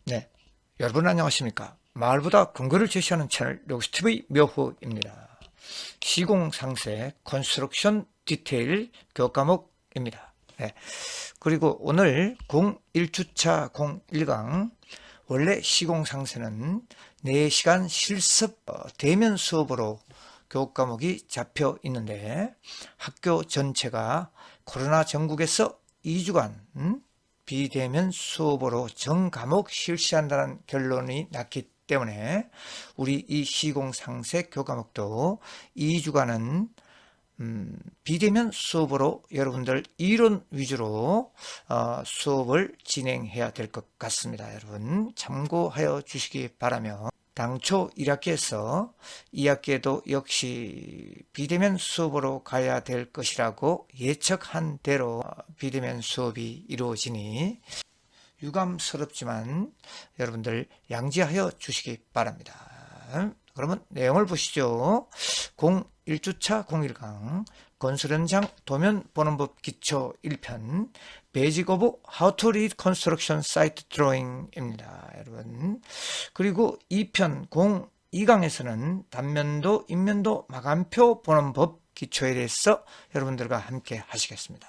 네, 여러분 안녕하십니까? 마을보다 근거를 제시하는 채널 로스TV 묘호입니다. 시공상세 컨스트럭션 디테일 교과목입니다. 네, 그리고 오늘 01주차 01강 원래 시공상세는 4시간 실습 대면 수업으로 교과목이 잡혀 있는데 학교 전체가 코로나 전국에서 2주간 비대면 수업으로 전 과목 실시한다는 결론이 났기 때문에 우리 이 시공상세 교과목도 2주간은 비대면 수업으로 여러분들 이론 위주로 수업을 진행해야 될 것 같습니다. 여러분 참고하여 주시기 바라며 당초 1학기에서 2학기에도 역시 비대면 수업으로 가야 될 것이라고 예측한 대로 비대면 수업이 이루어지니 유감스럽지만 여러분들 양지하여 주시기 바랍니다. 그러면 내용을 보시죠. 01주차 01강 건설 현장 도면 보는 법 기초 1편 베이직 오브 How to Read Construction Site Drawing입니다. 여러분. 그리고 2편 02강에서는 단면도 인면도 마감표 보는 법 기초에 대해서 여러분들과 함께 하시겠습니다.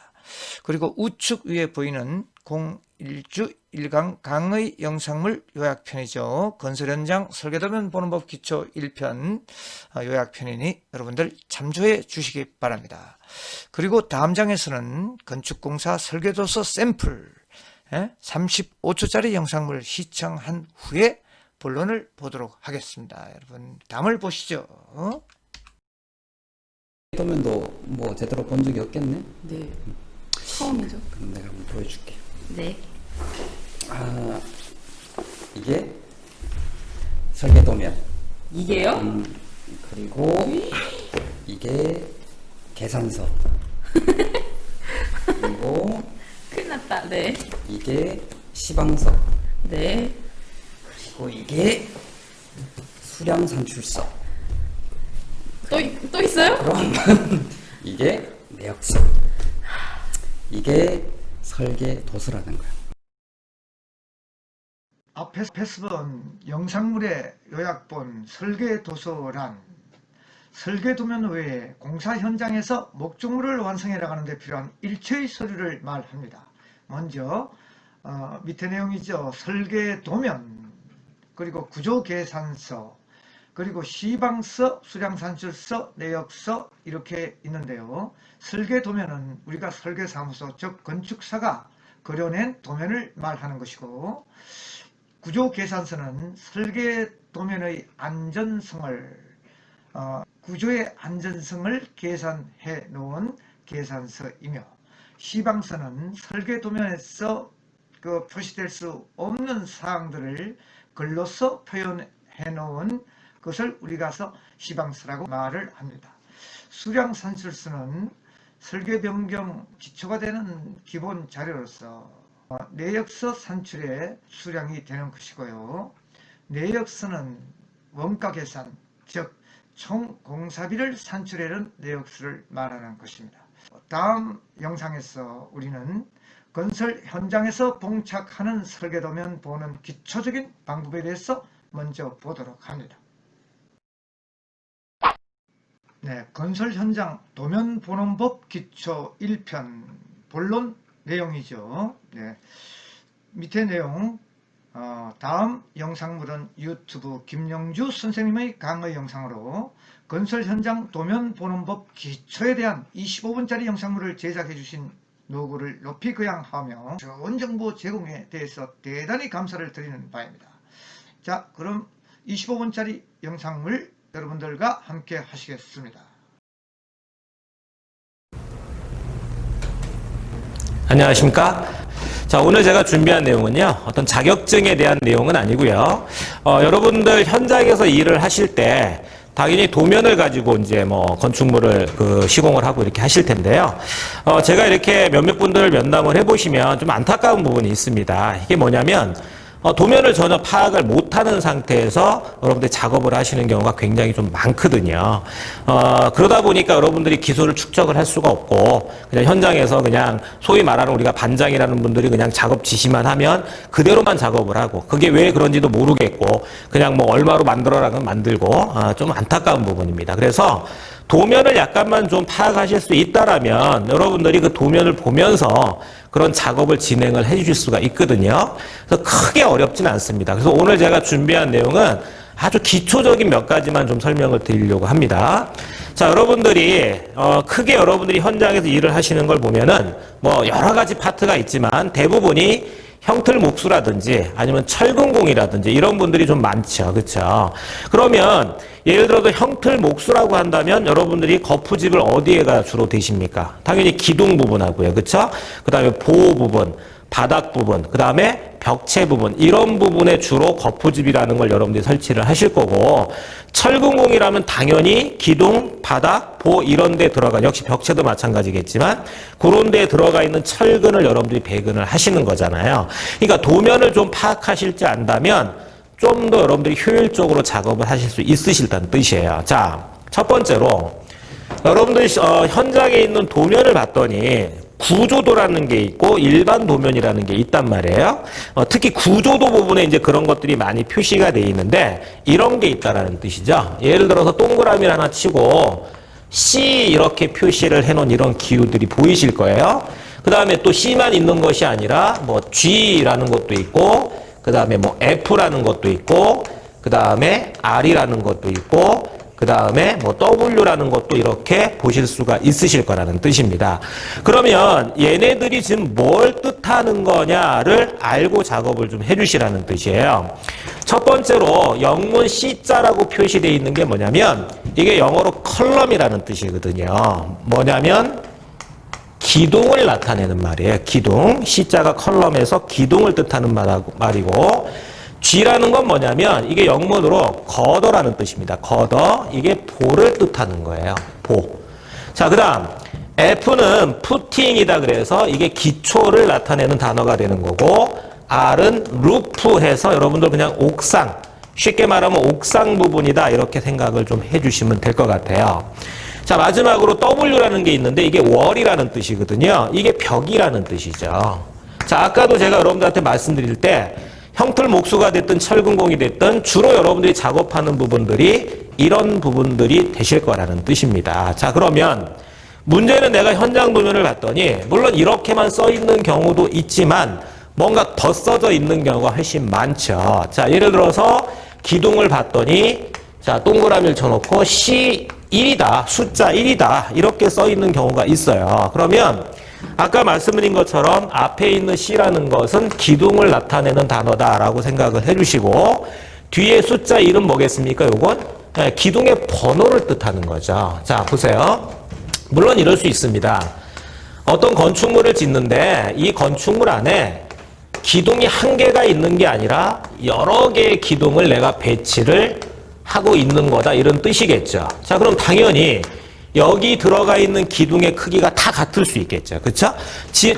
그리고 우측 위에 보이는 01주 1강 강의 영상물 요약편이죠. 건설 현장 설계도면 보는 법 기초 1편 요약편이니 여러분들 참조해 주시기 바랍니다. 그리고 다음 장에서는 건축공사 설계도서 샘플 35초짜리 영상물 시청한 후에 본론을 보도록 하겠습니다. 여러분 다음을 보시죠. 설계도면도 뭐 제대로 본 적이 없겠네? 네. 처음이죠. 그럼 내가 한번 보여줄게. 네. 이게 설계도면. 이게요? 그리고 이게 계산서. 그리고 큰일 났다. 네. 이게 시방서. 네. 그리고 이게 수량 산출서. 또 있어요? 그럼 이게 내역서. 이게 설계도서라는 거야. 앞에서 본 영상물의 요약본 설계도서란 설계도면 외에 공사 현장에서 목적물을 완성해 나가는 데 필요한 일체의 서류를 말합니다. 먼저 밑에 내용이죠. 설계도면, 그리고 구조계산서, 그리고 시방서, 수량산출서, 내역서 이렇게 있는데요. 설계도면은 우리가 설계사무소, 즉 건축사가 그려낸 도면을 말하는 것이고, 구조계산서는 설계도면의 안전성을 구조의 안전성을 계산해 놓은 계산서이며, 시방서는 설계도면에서 표시될 수 없는 사항들을 글로써 표현해 놓은 것을 우리가 시방서라고 말을 합니다. 수량산출서는 설계 변경 기초가 되는 기본 자료로서 내역서 산출에 수량이 되는 것이고요. 내역서는 원가 계산, 즉 총 공사비를 산출하는 내역서를 말하는 것입니다. 다음 영상에서 우리는 건설 현장에서 봉착하는 설계도면 보는 기초적인 방법에 대해서 먼저 보도록 합니다. 네, 건설 현장 도면 보는 법 기초 1편 본론 내용이죠. 네, 밑에 내용 다음 영상물은 유튜브 김영주 선생님의 강의 영상으로 건설 현장 도면 보는 법 기초에 대한 25분짜리 영상물을 제작해 주신 노고를 높이 거양하며 좋은 정보 제공에 대해서 대단히 감사를 드리는 바입니다. 자, 그럼 25분짜리 영상물 여러분들과 함께 하시겠습니다. 안녕하십니까? 자, 오늘 제가 준비한 내용은요, 어떤 자격증에 대한 내용은 아니고요. 여러분들 현장에서 일을 하실 때 당연히 도면을 가지고 이제 건축물을 시공을 하고 이렇게 하실 텐데요. 제가 이렇게 몇몇 분들 면담을 해보시면 좀 안타까운 부분이 있습니다. 이게 뭐냐면 도면을 전혀 파악을 못하는 상태에서 여러분들이 작업을 하시는 경우가 굉장히 좀 많거든요. 그러다 보니까 여러분들이 기술을 축적을 할 수가 없고 그냥 현장에서 그냥 소위 말하는 우리가 반장이라는 분들이 그냥 작업 지시만 하면 그대로만 작업을 하고 그게 왜 그런지도 모르겠고 그냥 뭐 얼마로 만들어라면 만들고 좀 안타까운 부분입니다. 그래서 도면을 약간만 좀 파악하실 수 있다라면 여러분들이 그 도면을 보면서 그런 작업을 진행을 해 주실 수가 있거든요. 그래서 크게 어렵진 않습니다. 그래서 오늘 제가 준비한 내용은 아주 기초적인 몇 가지만 좀 설명을 드리려고 합니다. 자, 여러분들이 크게 여러분들이 현장에서 일을 하시는 걸 보면은 뭐 여러 가지 파트가 있지만 대부분이 형틀 목수라든지 아니면 철근공이라든지 이런 분들이 좀 많죠. 그렇죠? 그러면 예를 들어서 형틀 목수라고 한다면 여러분들이 거푸집을 어디에가 주로 대십니까? 당연히 기둥 부분하고요. 그렇죠? 그다음에 보호 부분, 바닥 부분, 그다음에 벽체 부분 이런 부분에 주로 거푸집이라는 걸 여러분들이 설치를 하실 거고 철근공이라면 당연히 기둥, 바닥, 보 이런 데 들어가 역시 벽체도 마찬가지겠지만 그런 데에 들어가 있는 철근을 여러분들이 배근을 하시는 거잖아요. 그러니까 도면을 좀 파악하실지 안다면 좀 더 여러분들이 효율적으로 작업을 하실 수 있으실다는 뜻이에요. 자, 첫 번째로 여러분들이 현장에 있는 도면을 봤더니 구조도라는 게 있고 일반 도면이라는 게 있단 말이에요. 특히 구조도 부분에 이제 그런 것들이 많이 표시가 돼 있는데 이런 게 있다라는 뜻이죠. 예를 들어서 동그라미를 하나 치고 C 이렇게 표시를 해놓은 이런 기호들이 보이실 거예요. 그 다음에 또 C만 있는 것이 아니라 뭐 G라는 것도 있고 그 다음에 뭐 F라는 것도 있고 그 다음에 R이라는 것도 있고 그 다음에 뭐 W라는 것도 이렇게 보실 수가 있으실 거라는 뜻입니다. 그러면 얘네들이 지금 뭘 뜻하는 거냐를 알고 작업을 좀 해주시라는 뜻이에요. 첫 번째로 영문 C자라고 표시되어 있는 게 뭐냐면 이게 영어로 컬럼이라는 뜻이거든요. 뭐냐면 기둥을 나타내는 말이에요. 기둥. C자가 컬럼에서 기둥을 뜻하는 말이고 G라는 건 뭐냐면 이게 영문으로 거더라는 뜻입니다. 거더. 이게 보를 뜻하는 거예요. 보. 자, 그 다음 F는 푸팅이다 그래서 이게 기초를 나타내는 단어가 되는 거고 R은 루프 해서 여러분들 그냥 옥상. 쉽게 말하면 옥상 부분이다 이렇게 생각을 좀 해주시면 될 것 같아요. 자, 마지막으로 W라는 게 있는데 이게 월이라는 뜻이거든요. 이게 벽이라는 뜻이죠. 자, 아까도 제가 여러분들한테 말씀드릴 때 형틀 목수가 됐든 철근공이 됐든 주로 여러분들이 작업하는 부분들이 이런 부분들이 되실 거라는 뜻입니다. 자, 그러면 문제는 내가 현장 도면을 봤더니 물론 이렇게만 써 있는 경우도 있지만 뭔가 더 써져 있는 경우가 훨씬 많죠. 자, 예를 들어서 기둥을 봤더니 자, 동그라미를 쳐놓고 C1이다, 숫자 1이다 이렇게 써 있는 경우가 있어요. 그러면 아까 말씀드린 것처럼 앞에 있는 C라는 것은 기둥을 나타내는 단어다라고 생각을 해주시고 뒤에 숫자 1은 뭐겠습니까? 요건 기둥의 번호를 뜻하는 거죠. 자, 보세요. 물론 이럴 수 있습니다. 어떤 건축물을 짓는데 이 건축물 안에 기둥이 한 개가 있는 게 아니라 여러 개의 기둥을 내가 배치를 하고 있는 거다 이런 뜻이겠죠. 자, 그럼 당연히 여기 들어가 있는 기둥의 크기가 다 같을 수 있겠죠. 그렇죠?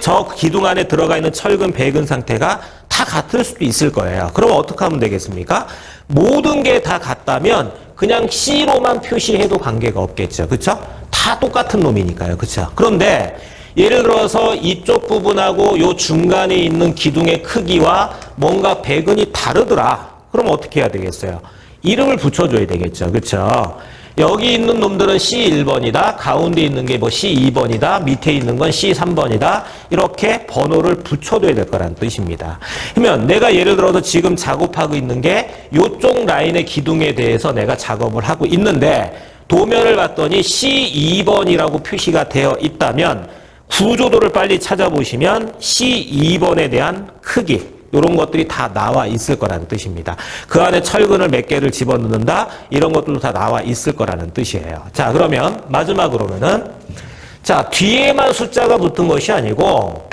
저 기둥 안에 들어가 있는 철근, 배근 상태가 다 같을 수도 있을 거예요. 그럼 어떻게 하면 되겠습니까? 모든 게 다 같다면 그냥 C로만 표시해도 관계가 없겠죠. 그렇죠? 다 똑같은 놈이니까요. 그렇죠? 그런데 예를 들어서 이쪽 부분하고 요 중간에 있는 기둥의 크기와 뭔가 배근이 다르더라. 그럼 어떻게 해야 되겠어요? 이름을 붙여줘야 되겠죠. 그렇죠? 여기 있는 놈들은 C1번이다. 가운데 있는 게 뭐 C2번이다. 밑에 있는 건 C3번이다. 이렇게 번호를 붙여둬야 될 거라는 뜻입니다. 그러면 내가 예를 들어서 지금 작업하고 있는 게 이쪽 라인의 기둥에 대해서 내가 작업을 하고 있는데 도면을 봤더니 C2번이라고 표시가 되어 있다면 구조도를 빨리 찾아보시면 C2번에 대한 크기 이런 것들이 다 나와 있을 거라는 뜻입니다. 그 안에 철근을 몇 개를 집어넣는다 이런 것들도 다 나와 있을 거라는 뜻이에요. 자, 그러면 마지막으로는 자, 뒤에만 숫자가 붙은 것이 아니고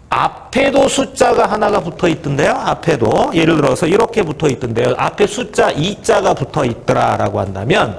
앞에도 숫자가 하나가 붙어 있던데요. 앞에도 예를 들어서 이렇게 붙어 있던데요. 앞에 숫자 2자가 붙어 있더라라고 한다면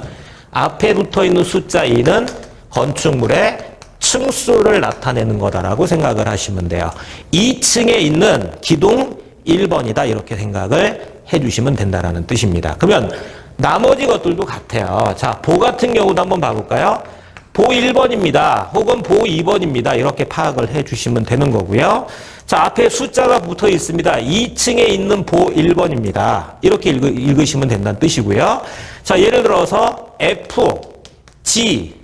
앞에 붙어 있는 숫자 2는 건축물의 층수를 나타내는 거다라고 생각을 하시면 돼요. 2층에 있는 기둥 1번이다 이렇게 생각을 해주시면 된다라는 뜻입니다. 그러면 나머지 것들도 같아요. 자, 보 같은 경우도 한번 봐볼까요? 보 1번입니다. 혹은 보 2번입니다. 이렇게 파악을 해주시면 되는 거고요. 자, 앞에 숫자가 붙어 있습니다. 2층에 있는 보 1번입니다. 이렇게 읽으시면 된다는 뜻이고요. 자, 예를 들어서 F, G,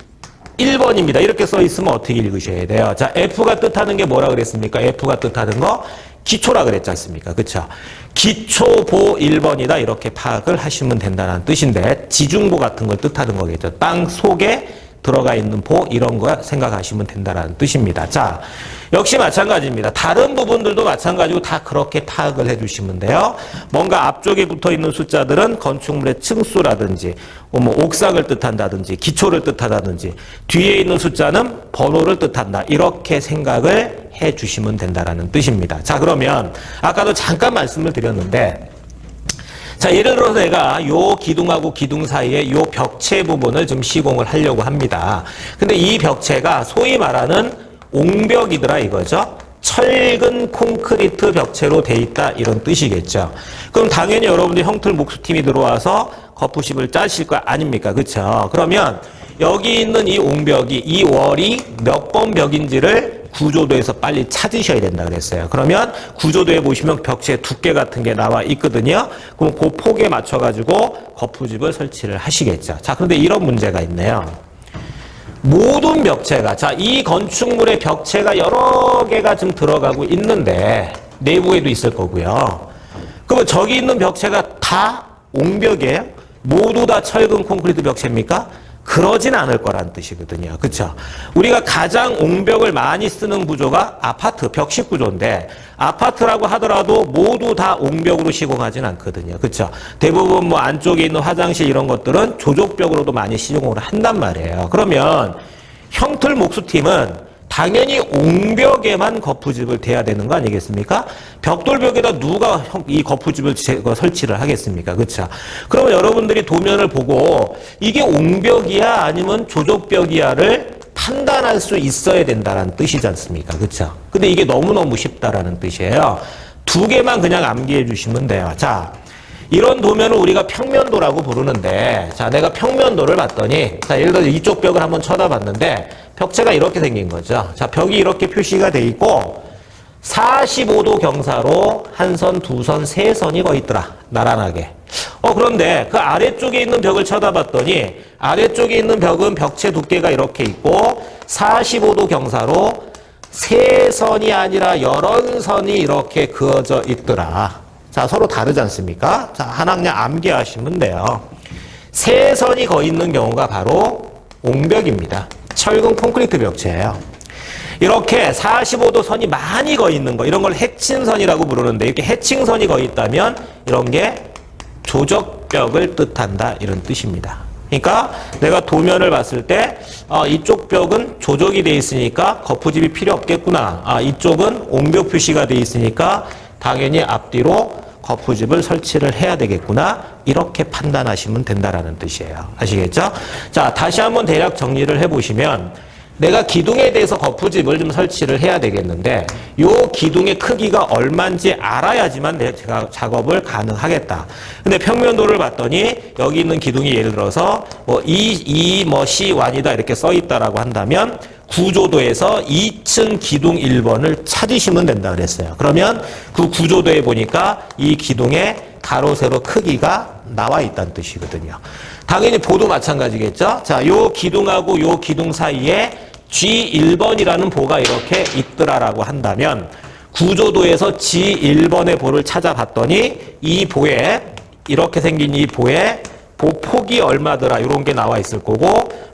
1번입니다. 이렇게 써 있으면 어떻게 읽으셔야 돼요? 자, F가 뜻하는 게 뭐라 그랬습니까? F가 뜻하는 거 기초라 그랬지 않습니까? 그쵸? 기초 보 1번이다. 이렇게 파악을 하시면 된다는 뜻인데, 지중보 같은 걸 뜻하는 거겠죠. 땅 속에 들어가 있는 보 이런 거 생각하시면 된다는 뜻입니다. 자, 역시 마찬가지입니다. 다른 부분들도 마찬가지고 다 그렇게 파악을 해주시면 돼요. 뭔가 앞쪽에 붙어 있는 숫자들은 건축물의 층수라든지 뭐 옥상을 뜻한다든지 기초를 뜻한다든지 뒤에 있는 숫자는 번호를 뜻한다. 이렇게 생각을 해주시면 된다는 뜻입니다. 자, 그러면 아까도 잠깐 말씀을 드렸는데, 자, 예를 들어서 내가 요 기둥하고 기둥 사이에 요 벽체 부분을 좀 시공을 하려고 합니다. 근데 이 벽체가 소위 말하는 옹벽이더라 이거죠. 철근 콘크리트 벽체로 돼 있다 이런 뜻이겠죠. 그럼 당연히 여러분들 형틀 목수팀이 들어와서 거푸십을 짜실 거 아닙니까? 그렇죠? 그러면 여기 있는 이 옹벽이 이 월이 몇 번 벽인지를 구조도에서 빨리 찾으셔야 된다 그랬어요. 그러면 구조도에 보시면 벽체 두께 같은 게 나와 있거든요. 그럼 그 폭에 맞춰가지고 거푸집을 설치를 하시겠죠. 자, 그런데 이런 문제가 있네요. 모든 벽체가, 자, 이 건축물의 벽체가 여러 개가 지금 들어가고 있는데 내부에도 있을 거고요. 그러면 저기 있는 벽체가 다 옹벽이에요? 모두 다 철근 콘크리트 벽체입니까? 그러진 않을 거라는 뜻이거든요. 그쵸? 우리가 가장 옹벽을 많이 쓰는 구조가 아파트, 벽식 구조인데, 아파트라고 하더라도 모두 다 옹벽으로 시공하진 않거든요. 그쵸? 대부분 뭐 안쪽에 있는 화장실 이런 것들은 조족벽으로도 많이 시공을 한단 말이에요. 그러면 형틀 목수팀은 당연히 옹벽에만 거푸집을 대야 되는 거 아니겠습니까? 벽돌벽에다 누가 이 거푸집을 설치를 하겠습니까? 그렇죠? 그러면 여러분들이 도면을 보고 이게 옹벽이야 아니면 조족벽이야를 판단할 수 있어야 된다는 뜻이지 않습니까? 그렇죠? 근데 이게 너무너무 쉽다라는 뜻이에요. 두 개만 그냥 암기해 주시면 돼요. 자, 이런 도면을 우리가 평면도라고 부르는데, 자, 내가 평면도를 봤더니, 자, 예를 들어 이쪽 벽을 한번 쳐다봤는데 벽체가 이렇게 생긴 거죠. 자, 벽이 이렇게 표시가 돼 있고 45도 경사로 한 선, 두 선, 세 선이 거의 있더라. 나란하게. 그런데 그 아래쪽에 있는 벽을 쳐다봤더니 아래쪽에 있는 벽은 벽체 두께가 이렇게 있고 45도 경사로 세 선이 아니라 여러 선이 이렇게 그어져 있더라. 자, 서로 다르지 않습니까? 자, 하나 그냥 암기하시면 돼요. 세 선이 거의 있는 경우가 바로 옹벽입니다. 철근 콘크리트 벽체예요. 이렇게 45도 선이 많이 거의 있는 거, 이런 걸 해칭선이라고 부르는데, 이렇게 해칭선이 거의 있다면 이런 게 조적벽을 뜻한다 이런 뜻입니다. 그러니까 내가 도면을 봤을 때 이쪽 벽은 조적이 돼 있으니까 거푸집이 필요 없겠구나. 이쪽은 옹벽 표시가 돼 있으니까 당연히 앞뒤로 거푸집을 설치를 해야 되겠구나. 이렇게 판단하시면 된다라는 뜻이에요. 아시겠죠? 자, 다시 한번 대략 정리를 해보시면 내가 기둥에 대해서 거푸집을 좀 설치를 해야 되겠는데 요 기둥의 크기가 얼마인지 알아야지만 제가 작업을 가능하겠다. 근데 평면도를 봤더니 여기 있는 기둥이 예를 들어서 뭐 C1이다 이렇게 써 있다라고 한다면 구조도에서 2층 기둥 1번을 찾으시면 된다 그랬어요. 그러면 그 구조도에 보니까 이 기둥의 가로 세로 크기가 나와 있다는 뜻이거든요. 당연히 보도 마찬가지겠죠. 자, 요 기둥하고 요 기둥 사이에 G1번이라는 보가 이렇게 있더라라고 한다면 구조도에서 G1번의 보를 찾아봤더니 이 보에 이렇게 생긴 이 보에 보 폭이 얼마더라 이런 게 나와 있을 거고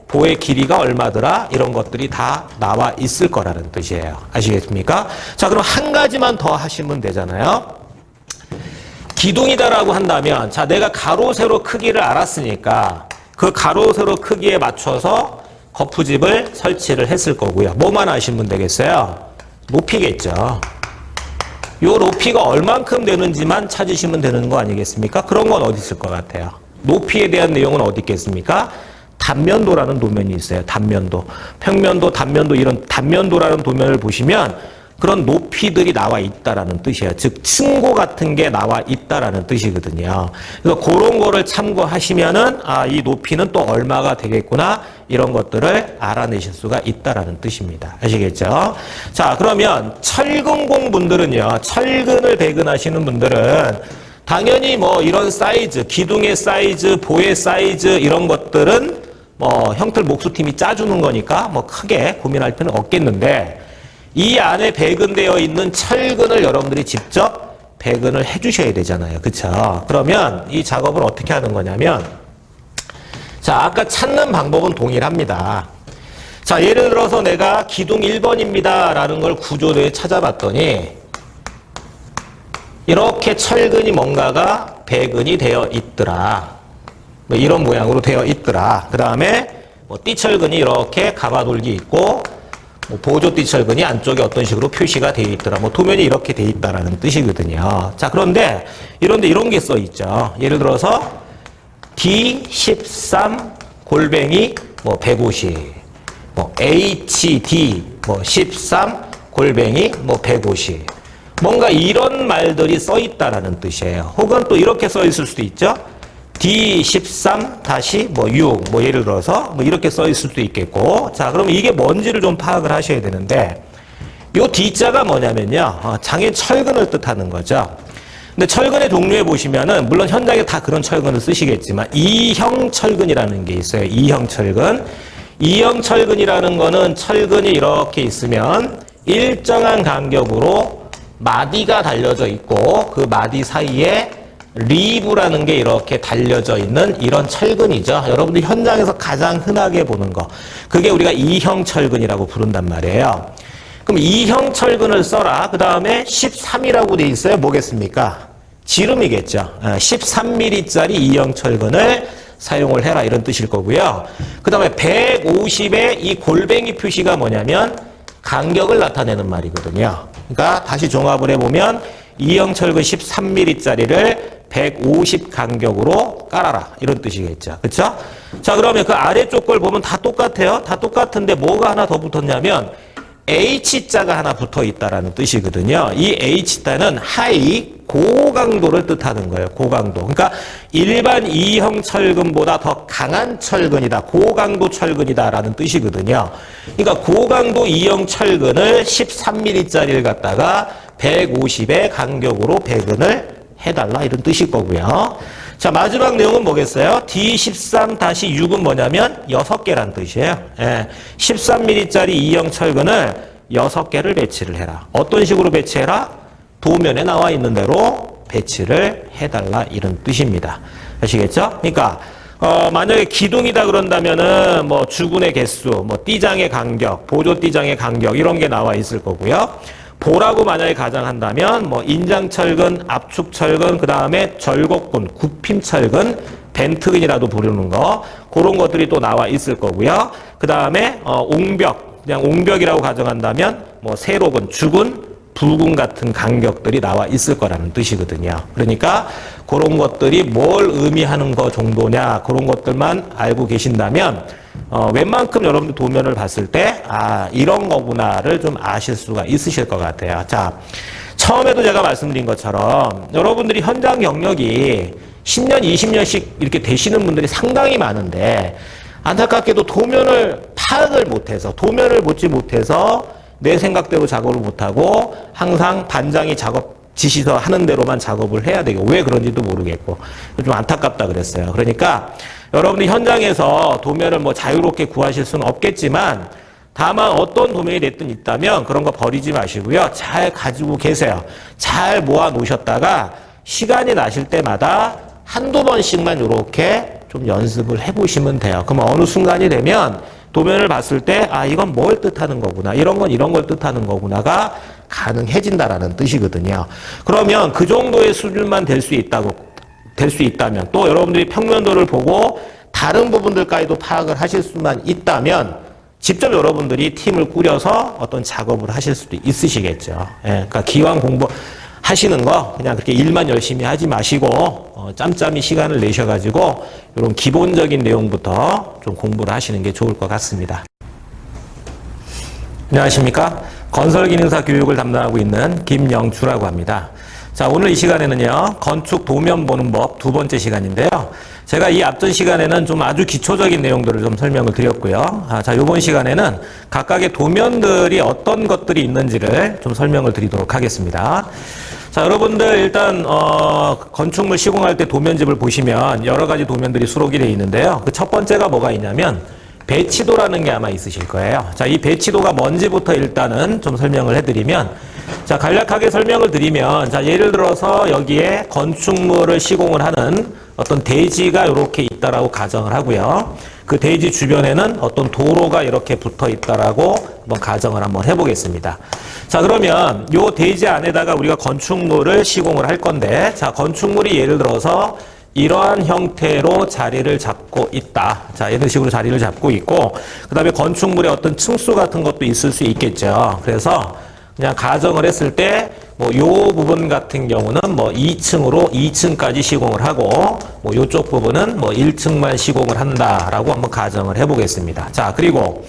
보의 길이가 얼마더라 이런 것들이 다 나와 있을 거라는 뜻이에요. 아시겠습니까? 자, 그럼 한 가지만 더 하시면 되잖아요. 기둥이다라고 한다면 자, 내가 가로 세로 크기를 알았으니까 그 가로 세로 크기에 맞춰서 거푸집을 설치를 했을 거고요. 뭐만 아시면 되겠어요? 높이겠죠. 요 높이가 얼만큼 되는지만 찾으시면 되는 거 아니겠습니까? 그런 건 어디 있을 것 같아요? 높이에 대한 내용은 어디 있겠습니까? 단면도라는 도면이 있어요. 단면도. 평면도, 단면도 이런 단면도라는 도면을 보시면 그런 높이들이 나와 있다라는 뜻이에요. 즉 층고 같은 게 나와 있다라는 뜻이거든요. 그래서 그런 거를 참고하시면은 이 높이는 또 얼마가 되겠구나 이런 것들을 알아내실 수가 있다라는 뜻입니다. 아시겠죠? 자, 그러면 철근공 분들은요. 철근을 배근하시는 분들은 당연히 뭐 이런 사이즈, 기둥의 사이즈, 보의 사이즈 이런 것들은 뭐 형틀 목수팀이 짜주는 거니까 뭐 크게 고민할 필요는 없겠는데 이 안에 배근되어 있는 철근을 여러분들이 직접 배근을 해주셔야 되잖아요. 그쵸? 그러면 이 작업을 어떻게 하는 거냐면 자, 아까 찾는 방법은 동일합니다. 자, 예를 들어서 내가 기둥 1번입니다 라는 걸 구조도에 찾아봤더니 이렇게 철근이 뭔가가 배근이 되어 있더라. 뭐 이런 모양으로 되어 있더라. 그 다음에 뭐 띠철근이 이렇게 가마돌기 있고 뭐 보조띠 철근이 안쪽에 어떤 식으로 표시가 되어 있더라. 뭐 도면이 이렇게 되어 있다라는 뜻이거든요. 자, 그런데 이런 게 써 있죠. 예를 들어서 D13 골뱅이 뭐 150, 뭐 HD 뭐 13 골뱅이 뭐 150. 뭔가 이런 말들이 써 있다라는 뜻이에요. 혹은 또 이렇게 써 있을 수도 있죠. D13-6, 뭐 예를 들어서 뭐 이렇게 써 있을 수도 있겠고. 자, 그럼 이게 뭔지를 좀 파악을 하셔야 되는데, 요 D자가 뭐냐면요. 장애 철근을 뜻하는 거죠. 근데 철근의 종류에 보시면은, 물론 현장에 다 그런 철근을 쓰시겠지만, E형 철근이라는 게 있어요. E형 철근. E형 철근이라는 거는 철근이 이렇게 있으면 일정한 간격으로 마디가 달려져 있고, 그 마디 사이에 리브라는 게 이렇게 달려져 있는 이런 철근이죠. 여러분들 현장에서 가장 흔하게 보는 거. 그게 우리가 E형 철근이라고 부른단 말이에요. 그럼 E형 철근을 써라. 그 다음에 13이라고 돼 있어요. 뭐겠습니까? 지름이겠죠. 13mm짜리 E형 철근을 사용을 해라. 이런 뜻일 거고요. 그 다음에 150의 이 골뱅이 표시가 뭐냐면 간격을 나타내는 말이거든요. 그러니까 다시 종합을 해보면 E형 철근 13mm짜리를 150 간격으로 깔아라. 이런 뜻이겠죠. 그쵸? 자, 그러면 그 아래쪽 걸 보면 다 똑같아요. 다 똑같은데 뭐가 하나 더 붙었냐면 H자가 하나 붙어 있다라는 뜻이거든요. 이 H자는 하이, 고강도를 뜻하는 거예요. 고강도. 그러니까 일반 E형 철근보다 더 강한 철근이다. 고강도 철근이다라는 뜻이거든요. 그러니까 고강도 E형 철근을 13mm짜리를 갖다가 150의 간격으로 배근을 해달라 이런 뜻일 거고요. 자, 마지막 내용은 뭐겠어요? D13-6은 뭐냐면 6개란 뜻이에요. 13mm짜리 E형 철근을 6개를 배치를 해라. 어떤 식으로 배치해라? 도면에 나와 있는 대로 배치를 해달라 이런 뜻입니다. 아시겠죠? 그러니까 만약에 기둥이다 그런다면은 뭐 주군의 개수, 뭐 띠장의 간격, 보조 띠장의 간격 이런 게 나와 있을 거고요. 보라고 만약에 가정한다면 뭐 인장철근, 압축철근, 그 다음에 절곡근, 굽힘철근, 벤트근이라도 부르는 거 그런 것들이 또 나와 있을 거고요. 그 다음에 옹벽, 그냥 옹벽이라고 가정한다면 뭐 세로근, 주근, 부근 같은 간격들이 나와 있을 거라는 뜻이거든요. 그러니까 그런 것들이 뭘 의미하는 거 정도냐 그런 것들만 알고 계신다면 웬만큼 여러분들 도면을 봤을 때 이런 거구나를 좀 아실 수가 있으실 것 같아요. 자, 처음에도 제가 말씀드린 것처럼 여러분들이 현장 경력이 10년, 20년씩 이렇게 되시는 분들이 상당히 많은데 안타깝게도 도면을 파악을 못해서 도면을 보지 못해서 내 생각대로 작업을 못하고 항상 반장이 작업 지시서 하는 대로만 작업을 해야 되고 왜 그런지도 모르겠고 좀 안타깝다 그랬어요. 그러니까 여러분이 현장에서 도면을 뭐 자유롭게 구하실 수는 없겠지만 다만 어떤 도면이 됐든 있다면 그런 거 버리지 마시고요. 잘 가지고 계세요. 잘 모아 놓으셨다가 시간이 나실 때마다 한두 번씩만 이렇게 좀 연습을 해보시면 돼요. 그럼 어느 순간이 되면 도면을 봤을 때 이건 뭘 뜻하는 거구나. 이런 건 이런 걸 뜻하는 거구나가 가능해진다라는 뜻이거든요. 그러면 그 정도의 수준만 될 수 있다면 또 여러분들이 평면도를 보고 다른 부분들까지도 파악을 하실 수만 있다면 직접 여러분들이 팀을 꾸려서 어떤 작업을 하실 수도 있으시겠죠. 그러니까 기왕 공부하시는 거 그냥 그렇게 일만 열심히 하지 마시고 짬짬이 시간을 내셔가지고 이런 기본적인 내용부터 좀 공부를 하시는 게 좋을 것 같습니다. 안녕하십니까? 건설기능사 교육을 담당하고 있는 김영주라고 합니다. 자, 오늘 이 시간에는요, 건축 도면 보는 법 두 번째 시간인데요. 제가 이 앞전 시간에는 좀 아주 기초적인 내용들을 좀 설명을 드렸고요. 자, 이번 시간에는 각각의 도면들이 어떤 것들이 있는지를 좀 설명을 드리도록 하겠습니다. 자, 여러분들 일단 건축물 시공할 때 도면집을 보시면 여러 가지 도면들이 수록이 되어 있는데요. 그 첫 번째가 뭐가 있냐면 배치도라는 게 아마 있으실 거예요. 자, 이 배치도가 뭔지부터 일단은 좀 설명을 해드리면, 자, 간략하게 설명을 드리면, 자, 예를 들어서 여기에 건축물을 시공을 하는 어떤 대지가 이렇게 있다라고 가정을 하고요. 그 대지 주변에는 어떤 도로가 이렇게 붙어 있다라고 한번 가정을 한번 해보겠습니다. 자, 그러면 요 대지 안에다가 우리가 건축물을 시공을 할 건데, 자, 건축물이 예를 들어서 이러한 형태로 자리를 잡고 있다. 자, 이런 식으로 자리를 잡고 있고, 그 다음에 건축물의 어떤 층수 같은 것도 있을 수 있겠죠. 그래서 그냥 가정을 했을 때, 요 부분 같은 경우는 2층으로 2층까지 시공을 하고, 요쪽 부분은 1층만 시공을 한다라고 한번 가정을 해보겠습니다. 자, 그리고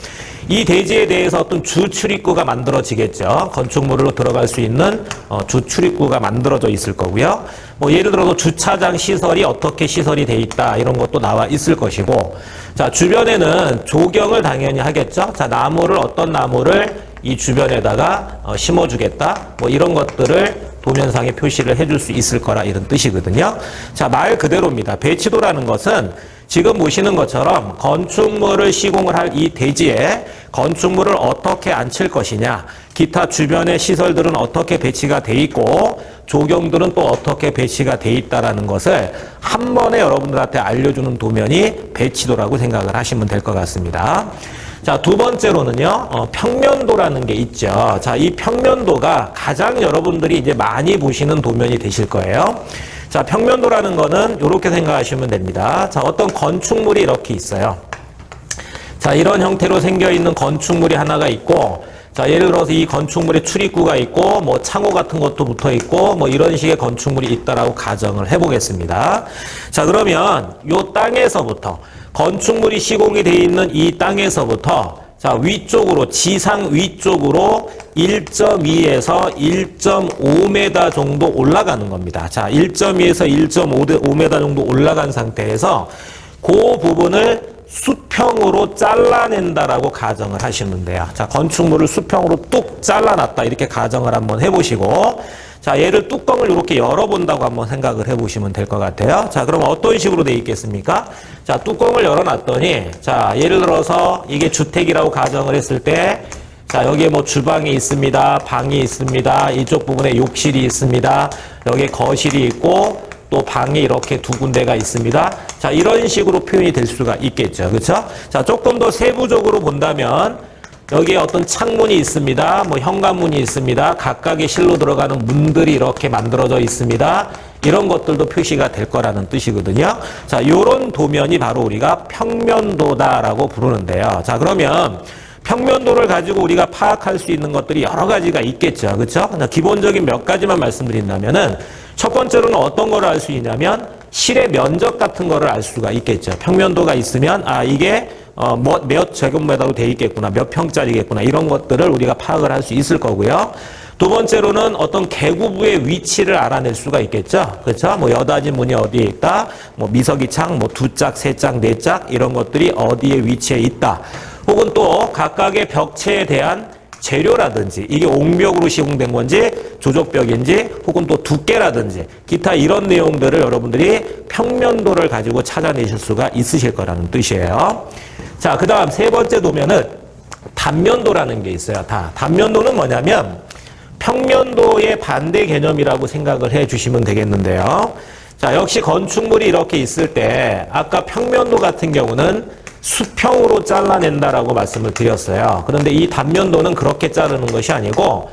이 대지에 대해서 어떤 주 출입구가 만들어지겠죠. 건축물로 들어갈 수 있는 주 출입구가 만들어져 있을 거고요. 예를 들어서 주차장 시설이 어떻게 시설이 돼 있다, 이런 것도 나와 있을 것이고, 자, 주변에는 조경을 당연히 하겠죠. 자, 나무를, 어떤 나무를 이 주변에다가 심어주겠다, 이런 것들을 도면상에 표시를 해줄 수 있을 거라, 이런 뜻이거든요. 자, 말 그대로입니다. 배치도라는 것은 지금 보시는 것처럼 건축물을 시공을 할 이 대지에 건축물을 어떻게 앉힐 것이냐, 기타 주변의 시설들은 어떻게 배치가 돼 있고, 조경들은 또 어떻게 배치가 돼 있다라는 것을 한 번에 여러분들한테 알려주는 도면이 배치도라고 생각을 하시면 될 것 같습니다. 자, 두 번째로는요, 평면도라는 게 있죠. 자, 이 평면도가 가장 여러분들이 이제 많이 보시는 도면이 되실 거예요. 자, 평면도라는 거는 이렇게 생각하시면 됩니다. 자, 어떤 건축물이 이렇게 있어요. 자, 이런 형태로 생겨 있는 건축물이 하나가 있고, 자, 예를 들어서 이 건축물에 출입구가 있고, 창호 같은 것도 붙어 있고, 이런 식의 건축물이 있다라고 가정을 해보겠습니다. 자, 그러면 요 땅에서부터, 건축물이 시공이 되어 있는 이 땅에서부터, 자, 위쪽으로, 지상 위쪽으로 1.2에서 1.5m 정도 올라가는 겁니다. 자, 1.2에서 1.5m 정도 올라간 상태에서 그 부분을 수평으로 잘라낸다라고 가정을 하시면 돼요. 자, 건축물을 수평으로 뚝 잘라놨다, 이렇게 가정을 한번 해보시고, 자, 얘를 뚜껑을 이렇게 열어본다고 한번 생각을 해보시면 될 것 같아요. 자, 그럼 어떤 식으로 되어 있겠습니까? 자, 뚜껑을 열어놨더니, 자, 예를 들어서 이게 주택이라고 가정을 했을 때, 자, 여기에 주방이 있습니다. 방이 있습니다. 이쪽 부분에 욕실이 있습니다. 여기에 거실이 있고, 또 방이 이렇게 두 군데가 있습니다. 자, 이런 식으로 표현이 될 수가 있겠죠. 그렇죠? 자, 조금 더 세부적으로 본다면 여기에 어떤 창문이 있습니다. 현관문이 있습니다. 각각의 실로 들어가는 문들이 이렇게 만들어져 있습니다. 이런 것들도 표시가 될 거라는 뜻이거든요. 자, 요런 도면이 바로 우리가 평면도다라고 부르는데요. 자, 그러면 평면도를 가지고 우리가 파악할 수 있는 것들이 여러 가지가 있겠죠. 그렇죠? 기본적인 몇 가지만 말씀드린다면은, 첫 번째로는 어떤 거를 알 수 있냐면 실의 면적 같은 거를 알 수가 있겠죠. 평면도가 있으면 이게 몇 제곱미터로 돼 있겠구나, 몇 평짜리겠구나, 이런 것들을 우리가 파악을 할 수 있을 거고요. 두 번째로는 어떤 계구부의 위치를 알아낼 수가 있겠죠. 그렇죠? 여닫이 문이 어디에 있다, 미석이 창, 두 짝, 세 짝, 네 짝, 이런 것들이 어디에 위치해 있다. 혹은 또 각각의 벽체에 대한 재료라든지, 이게 옥벽으로 시공된 건지 조적벽인지, 혹은 또 두께라든지 기타 이런 내용들을 여러분들이 평면도를 가지고 찾아내실 수가 있으실 거라는 뜻이에요. 자, 그 다음 세 번째 도면은 단면도라는 게 있어요. 단면도는 뭐냐면 평면도의 반대 개념이라고 생각을 해 주시면 되겠는데요. 자, 역시 건축물이 이렇게 있을 때 아까 평면도 같은 경우는 수평으로 잘라낸다라고 말씀을 드렸어요. 그런데 이 단면도는 그렇게 자르는 것이 아니고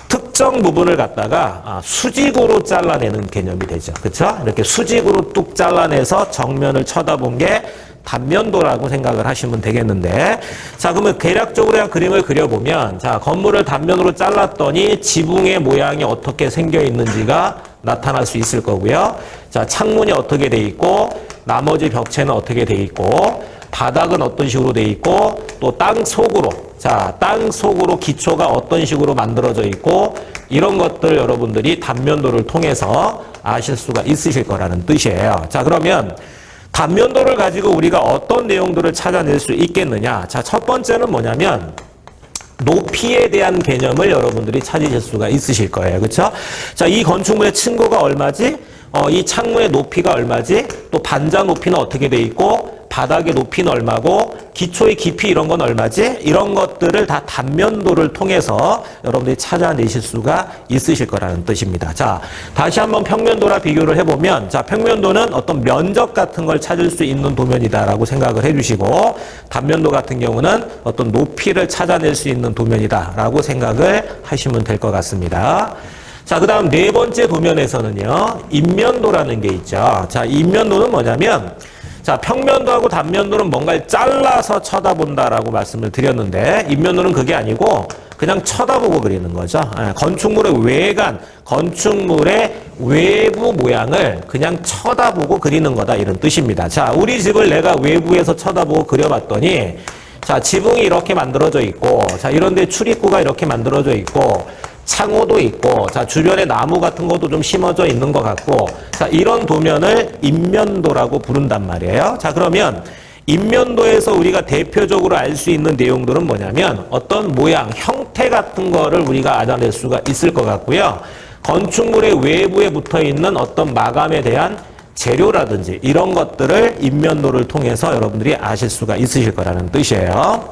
특정 부분을 갖다가 수직으로 잘라내는 개념이 되죠. 그렇죠? 이렇게 수직으로 뚝 잘라내서 정면을 쳐다본 게 단면도라고 생각을 하시면 되겠는데, 자, 그러면 대략적으로 그냥 그림을 그려보면, 자, 건물을 단면으로 잘랐더니 지붕의 모양이 어떻게 생겨 있는지가 나타날 수 있을 거고요. 자, 창문이 어떻게 돼 있고, 나머지 벽체는 어떻게 돼 있고, 바닥은 어떤 식으로 돼 있고 또 땅 속으로, 자, 땅 속으로 기초가 어떤 식으로 만들어져 있고 이런 것들 여러분들이 단면도를 통해서 아실 수가 있으실 거라는 뜻이에요. 자, 그러면 단면도를 가지고 우리가 어떤 내용들을 찾아낼 수 있겠느냐? 자, 첫 번째는 뭐냐면 높이에 대한 개념을 여러분들이 찾으실 수가 있으실 거예요. 그렇죠? 자, 이 건축물의 층고가 얼마지? 이 창문의 높이가 얼마지? 또 반자 높이는 어떻게 돼 있고 바닥의 높이는 얼마고 기초의 깊이 이런 건 얼마지? 이런 것들을 다 단면도를 통해서 여러분들이 찾아내실 수가 있으실 거라는 뜻입니다. 자, 다시 한번 평면도랑 비교를 해보면, 자, 평면도는 어떤 면적 같은 걸 찾을 수 있는 도면이다라고 생각을 해주시고, 단면도 같은 경우는 어떤 높이를 찾아낼 수 있는 도면이다라고 생각을 하시면 될 것 같습니다. 자, 그 다음 네 번째 도면에서는요, 인면도라는 게 있죠. 자, 인면도는 뭐냐면, 자, 평면도하고 단면도는 뭔가를 잘라서 쳐다본다라고 말씀을 드렸는데, 인면도는 그게 아니고 그냥 쳐다보고 그리는 거죠. 건축물의 외관, 건축물의 외부 모양을 그냥 쳐다보고 그리는 거다, 이런 뜻입니다. 자, 우리 집을 내가 외부에서 쳐다보고 그려봤더니, 자, 지붕이 이렇게 만들어져 있고, 자, 이런데 출입구가 이렇게 만들어져 있고, 창호도 있고, 자, 주변에 나무 같은 것도 좀 심어져 있는 것 같고, 자, 이런 도면을 인면도라고 부른단 말이에요. 자, 그러면 인면도에서 우리가 대표적으로 알 수 있는 내용들은 뭐냐면 어떤 모양, 형태 같은 거를 우리가 알아낼 수가 있을 것 같고요. 건축물의 외부에 붙어 있는 어떤 마감에 대한 재료라든지 이런 것들을 인면도를 통해서 여러분들이 아실 수가 있으실 거라는 뜻이에요.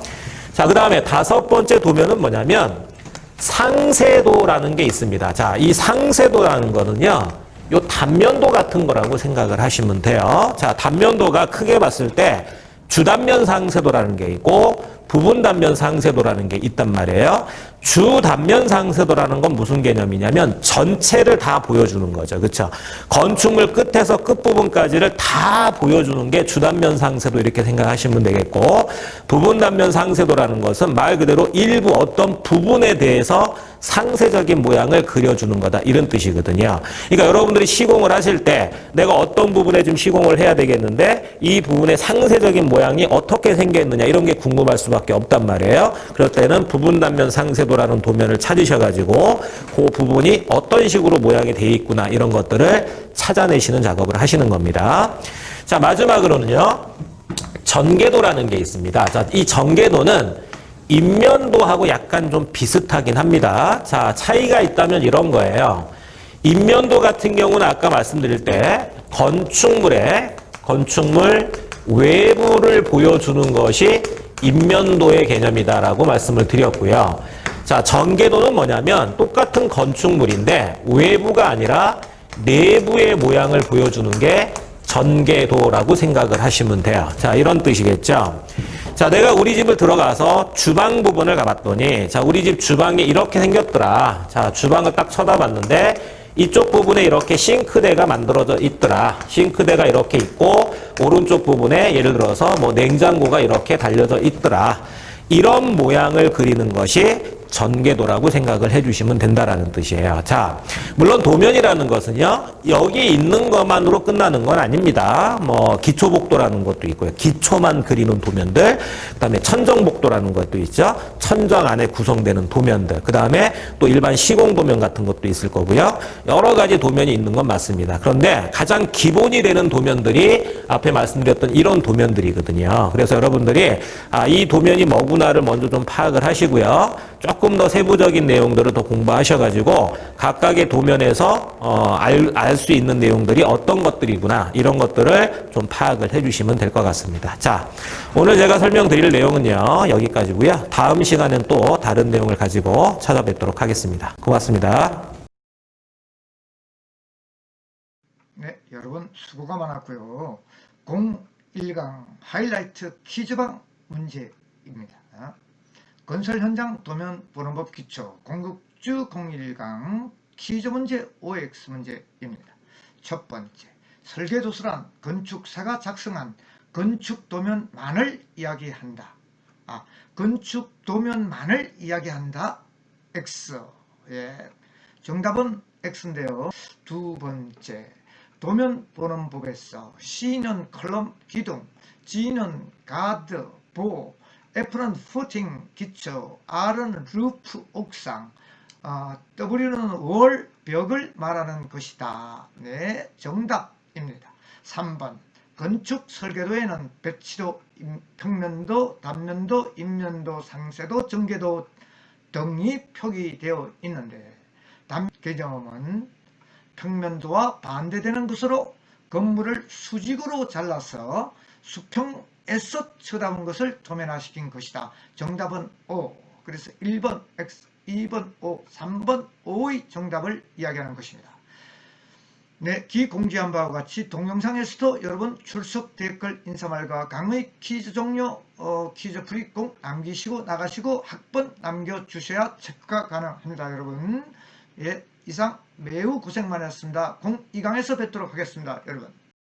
자, 그 다음에 다섯 번째 도면은 뭐냐면 상세도라는 게 있습니다. 자, 이 상세도라는 거는요, 요 단면도 같은 거라고 생각을 하시면 돼요. 자, 단면도가 크게 봤을 때 주단면 상세도라는 게 있고 부분 단면 상세도라는 게 있단 말이에요. 주 단면 상세도라는 건 무슨 개념이냐면 전체를 다 보여주는 거죠. 그렇죠? 건축물 끝에서 끝부분까지를 다 보여주는 게 주단면 상세도 이렇게 생각하시면 되겠고, 부분 단면 상세도라는 것은 말 그대로 일부 어떤 부분에 대해서 상세적인 모양을 그려주는 거다, 이런 뜻이거든요. 그러니까 여러분들이 시공을 하실 때 내가 어떤 부분에 좀 시공을 해야 되겠는데 이 부분의 상세적인 모양이 어떻게 생겼느냐 이런 게 궁금할 수밖에 없단 말이에요. 그럴 때는 부분 단면 상세도라는 도면을 찾으셔가지고 그 부분이 어떤 식으로 모양이 되어 있구나 이런 것들을 찾아내시는 작업을 하시는 겁니다. 자, 마지막으로는요, 전개도라는 게 있습니다. 자, 이 전개도는 인면도하고 약간 좀 비슷하긴 합니다. 자, 차이가 있다면 이런 거예요. 인면도 같은 경우는 아까 말씀드릴 때 건축물 외부를 보여주는 것이 인면도의 개념이다라고 말씀을 드렸고요. 자, 전개도는 뭐냐면 똑같은 건축물인데 외부가 아니라 내부의 모양을 보여주는 게 전개도라고 생각을 하시면 돼요. 자, 이런 뜻이겠죠. 자, 내가 우리 집을 들어가서 주방 부분을 가봤더니, 자, 우리 집 주방이 이렇게 생겼더라. 자, 주방을 딱 쳐다봤는데 이쪽 부분에 이렇게 싱크대가 만들어져 있더라. 싱크대가 이렇게 있고 오른쪽 부분에 예를 들어서 뭐 냉장고가 이렇게 달려져 있더라. 이런 모양을 그리는 것이 전개도라고 생각을 해주시면 된다라는 뜻이에요. 자, 물론 도면이라는 것은요, 여기 있는 것만으로 끝나는 건 아닙니다. 뭐 기초복도라는 것도 있고요. 기초만 그리는 도면들, 그 다음에 천정복도라는 것도 있죠. 천정 안에 구성되는 도면들, 그 다음에 또 일반 시공도면 같은 것도 있을 거고요. 여러 가지 도면이 있는 건 맞습니다. 그런데 가장 기본이 되는 도면들이 앞에 말씀드렸던 이런 도면들이거든요. 그래서 여러분들이 이 도면이 뭐구나를 먼저 좀 파악을 하시고요. 조금 더 세부적인 내용들을 더 공부하셔가지고 각각의 도면에서 알 수 있는 내용들이 어떤 것들이구나 이런 것들을 좀 파악을 해주시면 될 것 같습니다. 자, 오늘 제가 설명드릴 내용은요 여기까지고요. 다음 시간엔 또 다른 내용을 가지고 찾아뵙도록 하겠습니다. 고맙습니다. 네, 여러분 수고가 많았고요. 01강 하이라이트 퀴즈방 문제입니다. 건설 현장 도면 보는 법 기초 공급주 01강 퀴즈 문제 OX 문제입니다. 첫 번째, 설계도서란 건축사가 작성한 건축도면만을 이야기한다. 건축도면만을 이야기한다. X. 예. 정답은 X인데요. 두 번째, 도면 보는 법에서 C는 컬럼 기둥, G는 가드, 보호, F는 푸팅 기초, R은 루프 옥상, W는 월 벽을 말하는 것이다. 네, 정답입니다. 3번 건축 설계도에는 배치도, 평면도, 단면도, 인면도, 상세도, 전개도 등이 표기되어 있는데 개념은 평면도와 반대되는 것으로 건물을 수직으로 잘라서 수평에서 쳐다본 것을 도면화시킨 것이다. 정답은 O. 그래서 1번 X, 2번 O, 3번 O의 정답을 이야기하는 것입니다. 네, 기공지한 바와 같이 동영상에서도 여러분 출석 댓글 인사말과 강의 퀴즈 종료 퀴즈 풀이 꼭 남기시고 나가시고 학번 남겨주셔야 체크가 가능합니다. 여러분, 예, 이상 매우 고생 많으셨습니다. 02강에서 뵙도록 하겠습니다. 여러분.